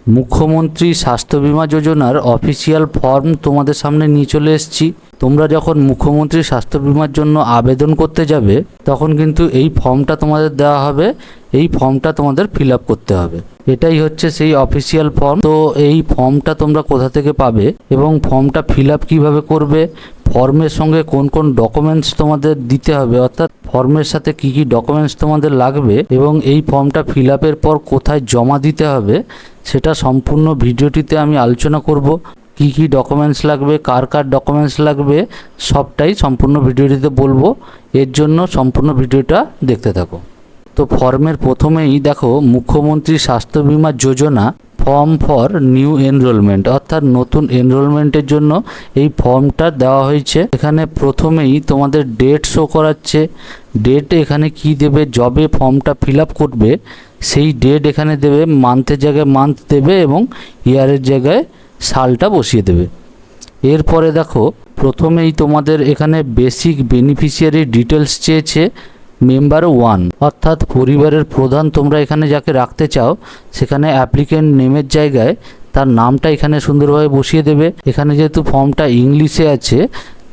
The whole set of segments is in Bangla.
মুখ্যমন্ত্রী স্বাস্থ্য বীমা যোজনার অফিসিয়াল ফর্ম তোমাদের সামনে নিয়ে চলে এসেছি। তোমরা যখন মুখ্যমন্ত্রী স্বাস্থ্য বীমার জন্য আবেদন করতে যাবে তখন কিন্তু এই ফর্মটা তোমাদের দেওয়া হবে, এই ফর্মটা তোমাদের ফিল আপ করতে হবে। এটাই হচ্ছে সেই অফিসিয়াল ফর্ম। তো এই ফর্মটা তোমরা কোথা থেকে পাবে এবং ফর্মটা ফিল আপ কীভাবে করবে, ফর্মের সঙ্গে কোন কোন ডকুমেন্টস তোমাদের দিতে হবে, অর্থাৎ ফর্মের সাথে কি কি ডকুমেন্টস তোমাদের লাগবে এবং এই ফর্মটা ফিল আপের পর কোথায় জমা দিতে হবে, সেটা সম্পূর্ণ ভিডিওটিতে আমি আলোচনা করব। কি কি ডকুমেন্টস লাগবে, কার কার ডকুমেন্টস লাগবে, সবটাই সম্পূর্ণ ভিডিওটিতে বলবো। এর জন্য সম্পূর্ণ ভিডিওটা দেখতে থাকো। তো ফর্মের প্রথমেই দেখো মুখ্যমন্ত্রী স্বাস্থ্য বীমা যোজনা ফর্ম ফর নিউ এনরোলমেন্ট, অর্থাৎ নতুন এনরোলমেন্টের জন্য এই ফর্মটা দেওয়া হয়েছে। এখানে প্রথমেই তোমাদের ডেট শো করাচ্ছে। ডেট এখানে কি দেবে, যবে ফর্মটা ফিল আপ করবে সেই ডেট এখানে দেবে, মান্থের জায়গায় মান্থ দেবে এবং ইয়ারের জায়গায় সালটা বসিয়ে দেবে। এরপরে দেখো প্রথমেই তোমাদের এখানে বেসিক বেনিফিশিয়ারি ডিটেলস চেয়েছে মেম্বার 1, অর্থাৎ পরিবারের প্রধান তোমরা এখানে যাকে রাখতে চাও সেখানে অ্যাপ্লিকেন্ট নেমের জায়গায় তার নামটা এখানে সুন্দরভাবে বসিয়ে দেবে। এখানে যেহেতু ফর্মটা ইংলিশে আছে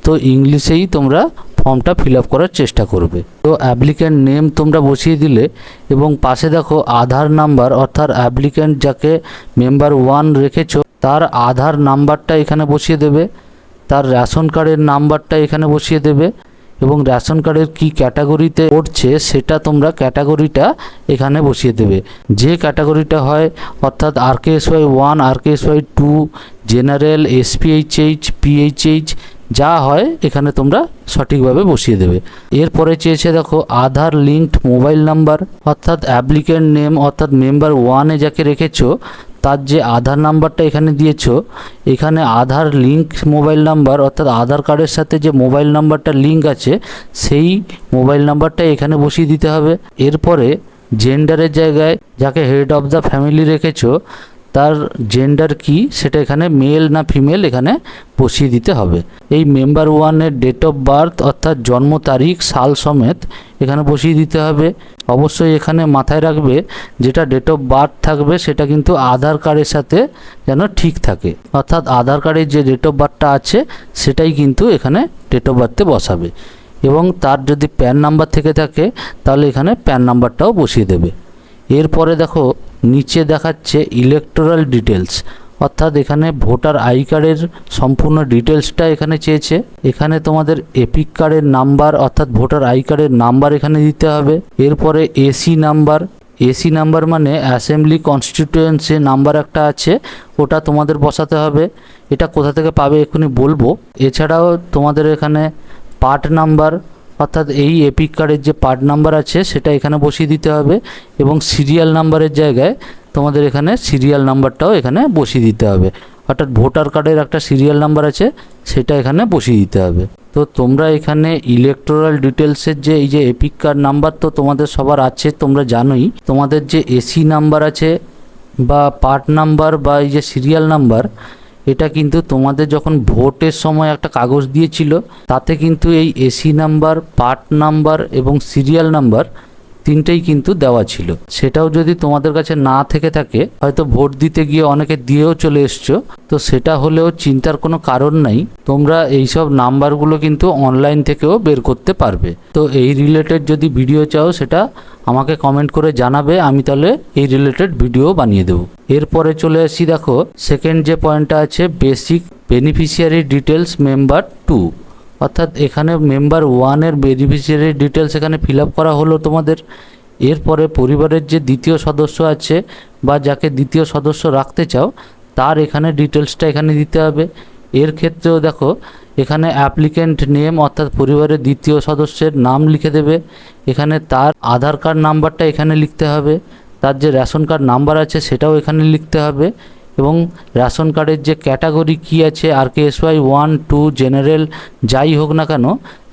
তো ইংলিশেই তোমরা ফর্মটা ফিল আপ করার চেষ্টা করবে। তো অ্যাপ্লিকেন্ট নেম তোমরা বসিয়ে দিলে এবং পাশে দেখো আধার নাম্বার, অর্থাৎ অ্যাপ্লিকেন্ট যাকে মেম্বার 1 রেখেছো তার আধার নাম্বারটা এখানে বসিয়ে দেবে, তার রেশন কার্ডের নাম্বারটা এখানে বসিয়ে দেবে এবং রেশন কার্ডের কি ক্যাটাগরিতে পড়ছে সেটা তোমরা ক্যাটাগরিটা এখানে বসিয়ে দেবে। যে ক্যাটাগরিটা হয় অর্থাৎ RKSY 1, RKSY 2, general, SPHH, PHH যা হয় এখানে তোমরা সঠিকভাবে বসিয়ে দেবে। এরপরে চেয়েছে দেখো আধার লিঙ্কড মোবাইল নাম্বার, অর্থাৎ অ্যাপ্লিকেন্ট নেম অর্থাৎ মেম্বার 1-এ যাকে রেখেছো তার যে আধার নাম্বারটা এখানে দিয়েছো, এখানে আধার লিঙ্ক মোবাইল নাম্বার অর্থাৎ আধার কার্ডের সাথে যে মোবাইল নাম্বারটা লিঙ্ক আছে সেই মোবাইল নাম্বারটা এখানে বসিয়ে দিতে হবে। এরপরে জেন্ডারের জায়গায় যাকে হেড অফ দ্য ফ্যামিলি রেখেছো তার জেন্ডার কি সেটা এখানে মেল না ফিমেল এখানে বসিয়ে দিতে হবে। এই মেম্বার 1-এর ডেট অফ বার্থ অর্থাৎ জন্ম তারিখ সাল সমেত এখানে বসিয়ে দিতে হবে। অবশ্যই এখানে মাথায় রাখবে যেটা ডেট অফ বার্থ থাকবে সেটা কিন্তু আধার কার্ডের সাথে যেন ঠিক থাকে, অর্থাৎ আধার কার্ডের যে ডেট অফ বার্থটা আছে সেটাই কিন্তু এখানে ডেট অফ বার্থে বসাবে এবং তার যদি প্যান নাম্বার থেকে থাকে তাহলে এখানে প্যান নাম্বারটাও বসিয়ে দেবে। এরপরে দেখো নিচে দেখাচ্ছে ইলেকটোরাল ডিটেলস, অর্থাৎ এখানে ভোটার আই কার্ডের সম্পূর্ণ ডিটেলসটা এখানে চেয়েছে। এখানে তোমাদের এপিক কার্ডের নাম্বার অর্থাৎ ভোটার আই কার্ডের নাম্বার এখানে দিতে হবে। এরপরে এসি নাম্বার মানে অ্যাসেম্বলি কনস্টিটিউয়েন্সি নাম্বার একটা আছে, ওটা তোমাদের বসাতে হবে। এটা কোথা থেকে পাবে এক্ষুনি বলবো। এছাড়াও তোমাদের এখানে পার্ট নাম্বার অর্থাৎ এই এপিক কার্ডের যে পার্ট নাম্বার আছে সেটা এখানে বসিয়ে দিতে হবে এবং সিরিয়াল নাম্বারের জায়গায় তোমাদের এখানে সিরিয়াল নাম্বারটাও এখানে বসিয়ে দিতে হবে, অর্থাৎ ভোটার কার্ডের একটা সিরিয়াল নাম্বার আছে সেটা এখানে বসিয়ে দিতে হবে। তো তোমরা এখানে ইলেকটোরাল ডিটেলসের যে এই যে এপিক কার্ড নাম্বার তো তোমাদের সবার আছে, তোমরা জানোই। তোমাদের যে এসি নাম্বার আছে বা পার্ট নাম্বার বা এই যে সিরিয়াল নাম্বার, এটা কিন্তু তোমাদের যখন ভোটের সময় একটা কাগজ দিয়েছিল তাতে কিন্তু এই এসি নাম্বার, পার্ট নাম্বার এবং সিরিয়াল নাম্বার তিনটেই কিন্তু দেওয়া ছিল। সেটাও যদি তোমাদের কাছে না থেকে থাকে, হয়তো ভোট দিতে গিয়ে অনেকে দিয়েও চলে এসছো, তো সেটা হলেও চিন্তার কোনো কারণ নাই, তোমরা এইসব নাম্বারগুলো কিন্তু অনলাইন থেকেও বের করতে পারবে। তো এই রিলেটেড যদি ভিডিও চাও সেটা আমাকে কমেন্ট করে জানাবে, আমি তাহলে এই রিলেটেড ভিডিও বানিয়ে দেবো। এরপরে চলে আসি দেখো সেকেন্ড যে পয়েন্টটা আছে বেসিক বেনিফিশিয়ারি ডিটেলস মেম্বার 2, অর্থাৎ এখানে মেম্বার 1-এর বেনিফিশিয়ারি ডিটেলস এখানে ফিল আপ করা হলো তোমাদের। এরপরে পরিবারের যে দ্বিতীয় সদস্য আছে বা যাকে দ্বিতীয় সদস্য রাখতে চাও তার এখানে ডিটেলসটা এখানে দিতে হবে। এর ক্ষেত্রেও দেখো এখানে অ্যাপ্লিকেন্ট নেম অর্থাৎ পরিবারের দ্বিতীয় সদস্যের নাম লিখে দেবে, এখানে তার আধার কার্ড নাম্বারটা এখানে লিখতে হবে, তার যে রেশন কার্ড নাম্বার আছে সেটাও এখানে লিখতে হবে এবং রেশন কার্ডের যে ক্যাটাগরি কি আছে RKSY 1, 2, জেনারেল যাই হোক না কেন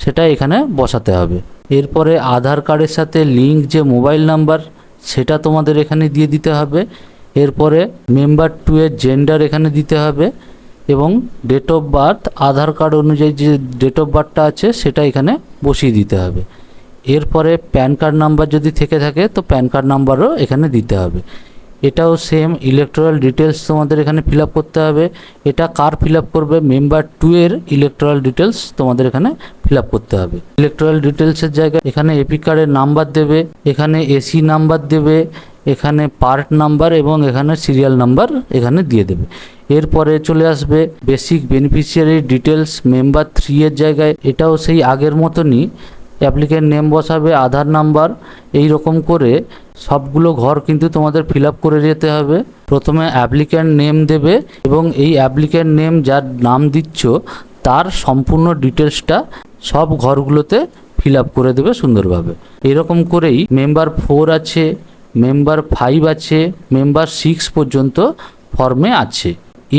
সেটা এখানে বসাতে হবে। এরপরে আধার কার্ডের সাথে লিঙ্ক যে মোবাইল নাম্বার সেটা তোমাদের এখানে দিয়ে দিতে হবে। এরপরে মেম্বার 2-এর জেন্ডার এখানে দিতে হবে এবং date of birth Aadhaar card অনুযায়ী যে ডেট অফ বার্থটা আছে সেটা এখানে বসিয়ে দিতে হবে। এরপরে প্যান কার্ড নাম্বার যদি থেকে থাকে তো প্যান কার্ড নাম্বারও এখানে দিতে হবে। এটাও সেম ইলেকট্রাল ডিটেলস তোমাদের এখানে ফিল আপ করতে হবে। এটা কার ফিল আপ করবে? মেম্বার 2 এর ইলেকট্রাল ডিটেলস তোমাদের এখানে ফিল আপ করতে হবে। ইলেকট্রাল ডিটেলসের জায়গায় এখানে এপি কার্ডের নাম্বার দেবে, এখানে এসি নাম্বার দেবে, এখানে পার্ট নাম্বার এবং এখানে সিরিয়াল নাম্বার এখানে দিয়ে দেবে। এরপরে চলে আসবে বেসিক বেনিফিশিয়ারি ডিটেলস মেম্বার 3 এর জায়গায়। এটাও সেই আগের মতনই অ্যাপ্লিকেন্ট নেম বসাবে, আধার নাম্বার, এই রকম করে সবগুলো ঘর কিন্তু তোমাদের ফিল আপ করে যেতে হবে। প্রথমে অ্যাপ্লিক্যান্ট নেম দেবে এবং এই অ্যাপ্লিক্যান্ট নেম যার নাম দিচ্ছ তার সম্পূর্ণ ডিটেলসটা সব ঘরগুলোতে ফিল আপ করে দেবে সুন্দরভাবে। এরকম করেই মেম্বার 4 আছে, মেম্বার 5 আছে, মেম্বার 6 পর্যন্ত ফর্মে আছে।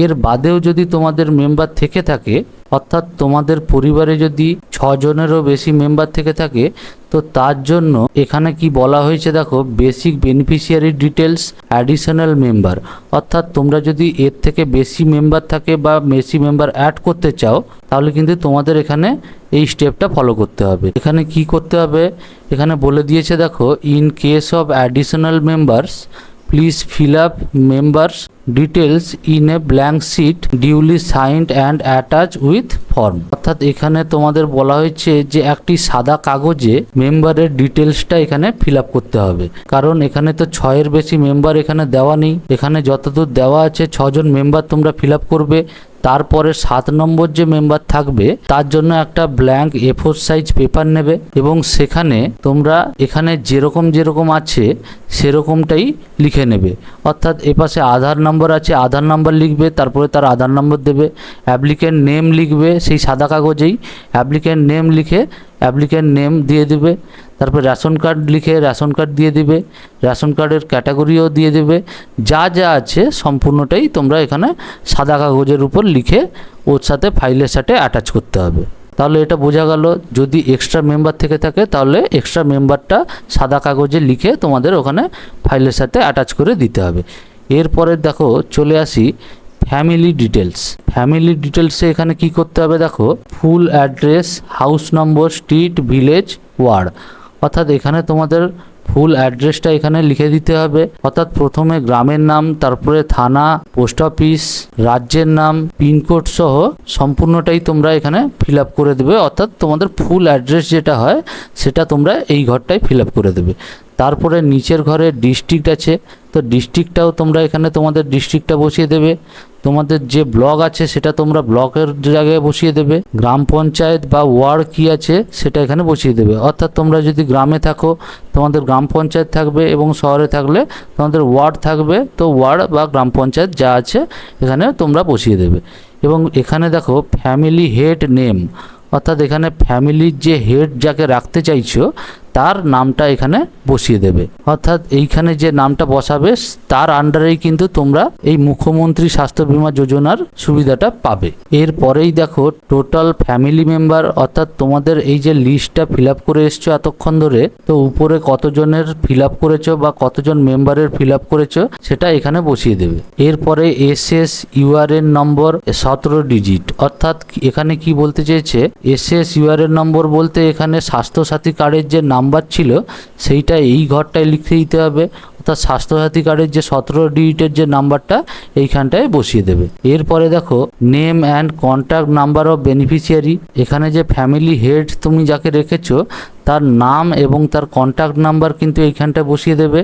এর বাদেও যদি তোমাদের মেম্বার থেকে থাকে, অর্থাৎ তোমাদের পরিবারে যদি 6 জনেরও বেশি মেম্বার থেকে থাকে, তো তার জন্য এখানে কি বলা হয়েছে দেখো, basic beneficiary details additional member. অর্থাৎ তোমরা যদি এর থেকে বেশি মেম্বার থাকে বা বেশি মেম্বার অ্যাড করতে চাও, তাহলে কিন্তু তোমাদের এখানে এই স্টেপটা ফলো করতে হবে। এখানে কি করতে হবে এখানে বলে দিয়েছে দেখো, in case of additional members please fill up members details in a blank sheet duly signed and attach with form. অর্থাৎ এখানে তোমাদের বলা হয়েছে যে একটি সাদা কাগজে মেম্বারের ডিটেলসটা এখানে ফিল আপ করতে হবে। কারণ এখানে তো 6 এর বেশি মেম্বার এখানে দেওয়া নেই, এখানে যতদূর দেওয়া আছে 6 জন মেম্বার তোমরা ফিল আপ করবে। তারপরে 7 নম্বর যে মেম্বার থাকবে তার জন্য একটা ব্ল্যাঙ্ক A4 সাইজ পেপার নেবে এবং সেখানে তোমরা এখানে যেরকম আছে সেরকমটাই লিখে নেবে। অর্থাৎ এপাশে আধার নাম্বার আছে, আধার নাম্বার লিখবে, তারপরে তার আধার নাম্বার দেবে। অ্যাপ্লিক্যান্ট নেম লিখবে সেই সাদা কাগজেই, অ্যাপ্লিক্যান্ট নেম লিখে অ্যাপ্লিক্যান্ট নেম দিয়ে দেবে। তারপর রেশন কার্ড লিখে রেশন কার্ড দিয়ে দিবে, রেশন কার্ডের ক্যাটাগরিও দিয়ে দেবে। যা যা আছে সম্পূর্ণটাই তোমরা এখানে সাদা কাগজের উপর লিখে ওর সাথে ফাইলের সাথে অ্যাটাচ করতে হবে। তাহলে এটা বোঝা গেল, যদি এক্সট্রা মেম্বার থেকে থাকে তাহলে এক্সট্রা মেম্বারটা সাদা কাগজে লিখে তোমাদের ওখানে ফাইলের সাথে অ্যাটাচ করে দিতে হবে। এরপরে দেখো চলে আসি ফ্যামিলি ডিটেলস। ফ্যামিলি ডিটেলসে এখানে কি করতে হবে দেখো, full address, house number, street, village, ward. অর্থাৎ এখানে তোমাদের ফুল অ্যাড্রেসটা এখানে লিখে দিতে হবে। অর্থাৎ প্রথমে গ্রামের নাম, তারপরে থানা, পোস্ট অফিস, রাজ্যের নাম, পিনকোড সহ সম্পূর্ণটাই তোমরা এখানে ফিল আপ করে দেবে। অর্থাৎ তোমাদের ফুল অ্যাড্রেস যেটা হয় সেটা তোমরা এই ঘরটায় ফিল আপ করে দেবে। তারপরে নিচের ঘরে ডিস্ট্রিক্ট আছে, তো ডিস্ট্রিক্টটাও তোমরা এখানে তোমাদের ডিস্ট্রিক্টটা বসিয়ে দেবে। তোমাদের যে ব্লক আছে সেটা তোমরা ব্লকের জায়গায় বসিয়ে দেবে। গ্রাম পঞ্চায়েত বা ওয়ার্ড কি আছে সেটা এখানে বসিয়ে দেবে। অর্থাৎ তোমরা যদি গ্রামে থাকো তোমাদের গ্রাম পঞ্চায়েত থাকবে এবং শহরে থাকলে তোমাদের ওয়ার্ড থাকবে, তো ওয়ার্ড বা গ্রাম পঞ্চায়েত যা আছে এখানে তোমরা বসিয়ে দেবে। এবং এখানে দেখো ফ্যামিলি হেড নেম, অর্থাৎ এখানে ফ্যামিলির যে হেড যাকে রাখতে চাইছো তার নামটা এখানে বসিয়ে দেবে। অর্থাৎ এইখানে যে নামটা বসাবে তার আন্ডারেই কিন্তু তোমরা এই মুখ্যমন্ত্রী স্বাস্থ্য বীমা যোজনার সুবিধাটা পাবে। এরপরেই দেখো টোটাল ফ্যামিলি মেম্বার, অর্থাৎ তোমাদের এই যে লিস্টটা ফিল আপ করে এসছো এতক্ষণ ধরে, তো উপরে কতজনের ফিল আপ করেছো বা কতজন মেম্বারের ফিল আপ করেছো সেটা এখানে বসিয়ে দেবে। এরপরে SS URN নম্বর 17 ডিজিট। অর্থাৎ এখানে কি বলতে চেয়েছে, SS URN নম্বর বলতে এখানে স্বাস্থ্যসাথী কার্ডের যে নাম্বার ছিল সেইটা এই ঘরটায় লিখে দিতে হবে। অর্থাৎ স্বাস্থ্যসাথী কার্ডের যে 17 ডিজিটের যে নাম্বারটা এইখানটায় বসিয়ে দেবে। এরপরে দেখো name and contact number of beneficiary. এখানে যে ফ্যামিলি হেড তুমি যাকে রেখেছো তার নাম এবং তার কন্ট্যাক্ট নাম্বার কিন্তু এইখানটায় বসিয়ে দেবে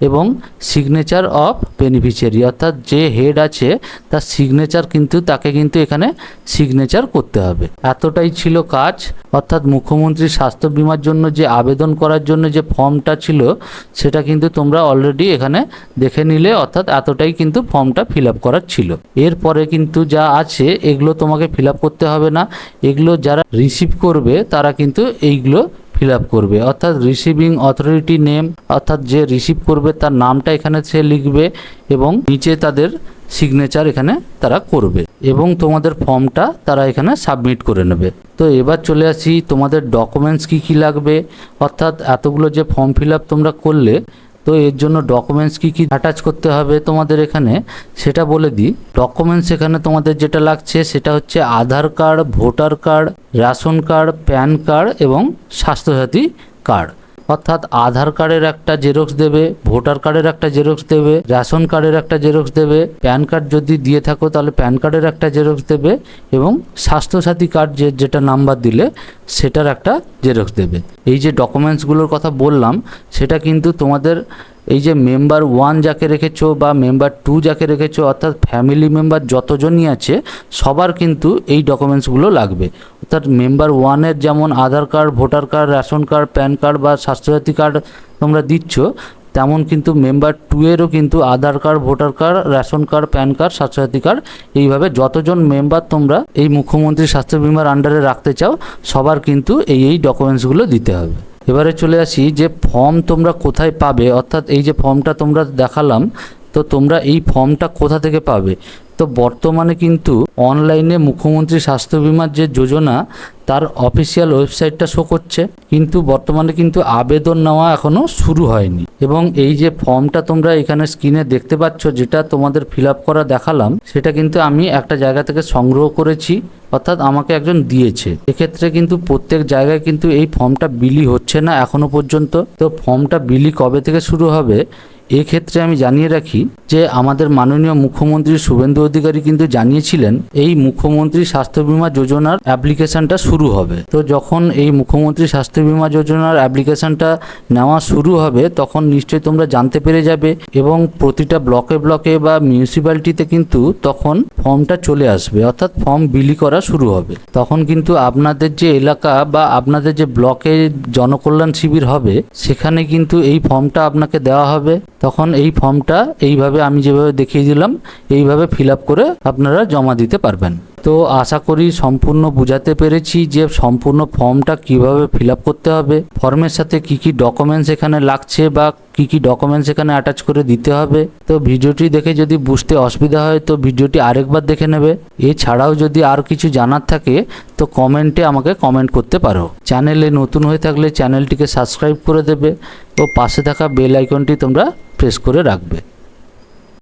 এবং সিগনেচার অফ বেনিফিশিয়ারি, অর্থাৎ যে হেড আছে তার সিগনেচার কিন্তু তাকে কিন্তু এখানে সিগনেচার করতে হবে। এতটাই ছিল কাজ। অর্থাৎ মুখ্যমন্ত্রী স্বাস্থ্য বীমার জন্য যে আবেদন করার জন্য যে ফর্মটা ছিল সেটা কিন্তু তোমরা অলরেডি এখানে দেখে নিলে। অর্থাৎ এতটাই কিন্তু ফর্মটা ফিল আপ করার ছিল। এরপরে কিন্তু যা আছে এগুলো তোমাকে ফিল আপ করতে হবে না, এগুলো যারা রিসিভ করবে তারা কিন্তু এইগুলো ফিল আপ করবে। অর্থাৎ রিসিভিং অথরিটি নেম, অর্থাৎ যে রিসিভ করবে তার নামটা এখানে সে লিখবে এবং নিচে তাদের সিগনেচার এখানে তারা করবে এবং তোমাদের ফর্মটা তারা এখানে সাবমিট করে নেবে। তো এবার চলে আসি তোমাদের ডকুমেন্টস কি লাগবে। অর্থাৎ এতগুলো যে ফর্ম ফিল আপ তোমরা করলে, তো এর জন্য ডকুমেন্টস কি অ্যাটাচ করতে হবে তোমাদের এখানে সেটা বলে দিই। ডকুমেন্টস এখানে তোমাদের যেটা লাগছে সেটা হচ্ছে Aadhaar card, voter card, ration card, PAN card এবং স্বাস্থ্যসাথী কার্ড। অর্থাৎ আধার কার্ডের একটা জেরক্স দেবে, ভোটার কার্ডের একটা জেরক্স দেবে, রেশন কার্ডের একটা জেরক্স দেবে, প্যান কার্ড যদি দিয়ে থাকো তাহলে প্যান কার্ডের একটা জেরক্স দেবে এবং স্বাস্থ্যসাথী কার্ড যেটা নাম্বার দিলে সেটার একটা জেরক্স দেবে। এই যে ডকুমেন্টসগুলোর কথা বললাম সেটা কিন্তু তোমাদের এই যে মেম্বার 1 যাকে রেখেছো বা মেম্বার 2 যাকে রেখেছো অর্থাৎ ফ্যামিলি মেম্বার যতজনই আছে সবার কিন্তু এই ডকুমেন্টসগুলো লাগবে। অর্থাৎ মেম্বার 1-এর যেমন Aadhaar card, voter card, ration card, PAN card বা স্বাস্থ্যসাথী কার্ড তোমরা দিচ্ছ, তেমন কিন্তু মেম্বার 2-এরও কিন্তু Aadhaar card, voter card, ration card, PAN card, Swasthya Sathi card, এইভাবে যতজন মেম্বার তোমরা এই মুখ্যমন্ত্রী স্বাস্থ্য বিমার আন্ডারে রাখতে চাও সবার কিন্তু এই ডকুমেন্টসগুলো দিতে হবে। এবারে চলে আসি যে ফর্ম তোমরা কোথায় পাবে, অর্থাৎ এই যে ফর্মটা তোমরা দেখালাম, তো তোমরা এই ফর্মটা কোথা থেকে পাবে। তো বর্তমানে কিন্তু অনলাইনে মুখ্যমন্ত্রী স্বাস্থ্য বিমার যে যোজনা তার অফিসিয়াল ওয়েবসাইটটা শো করছে, কিন্তু বর্তমানে কিন্তু আবেদন নেওয়া এখনও শুরু হয়নি। এবং এই যে ফর্মটা তোমরা এখানে স্ক্রিনে দেখতে পাচ্ছ যেটা তোমাদের ফিল আপ করা দেখালাম, সেটা কিন্তু আমি একটা জায়গা থেকে সংগ্রহ করেছি, অর্থাৎ আমাকে একজন দিয়েছে। এক্ষেত্রে কিন্তু প্রত্যেক জায়গায় কিন্তু এই ফর্মটা বিলি হচ্ছে না এখনো পর্যন্ত। তো ফর্মটা বিলি কবে থেকে শুরু হবে এক্ষেত্রে আমি জানিয়ে রাখি যে আমাদের মাননীয় মুখ্যমন্ত্রী শুভেন্দু অধিকারী কিন্তু জানিয়েছিলেন এই মুখ্যমন্ত্রী স্বাস্থ্য বীমা যোজনার অ্যাপ্লিকেশনটা শুরু হবে। তো যখন এই মুখ্যমন্ত্রী স্বাস্থ্য বীমা যোজনার অ্যাপ্লিকেশনটা নেওয়া শুরু হবে তখন নিশ্চয়ই তোমরা জানতে পেরে যাবে এবং প্রতিটা ব্লকে ব্লকে বা মিউনিসিপ্যালিটিতে কিন্তু তখন ফর্মটা চলে আসবে, অর্থাৎ ফর্ম বিলি করা শুরু হবে। তখন কিন্তু আপনাদের যে এলাকা বা আপনাদের যে ব্লকে জনকল্যাণ শিবির হবে সেখানে কিন্তু এই ফর্মটা আপনাকে দেওয়া হবে। তখন এই ফর্মটা এইভাবে আমি যেভাবে দেখিয়ে দিলাম এইভাবে ফিল আপ করে আপনারা জমা দিতে পারবেন। তো আশা করি সম্পূর্ণ বুঝাতে পেরেছি যে সম্পূর্ণ ফর্মটা কিভাবে ফিল আপ করতে হবে, ফর্মের সাথে কি কি ডকুমেন্টস এখানে লাগছে বা কি কি ডকুমেন্টস এখানে অ্যাটাচ করে দিতে হবে। তো ভিডিওটি দেখে যদি বুঝতে অসুবিধা হয় তো ভিডিওটি আরেকবার দেখে নেবে। এছাড়াও যদি আর কিছু জানার থাকে তো কমেন্টে আমাকে কমেন্ট করতে পারো। চ্যানেলে নতুন হয়ে থাকলে চ্যানেলটিকে সাবস্ক্রাইব করে দেবে ও পাশে থাকা বেল আইকনটি তোমরা প্রেস করে রাখবে।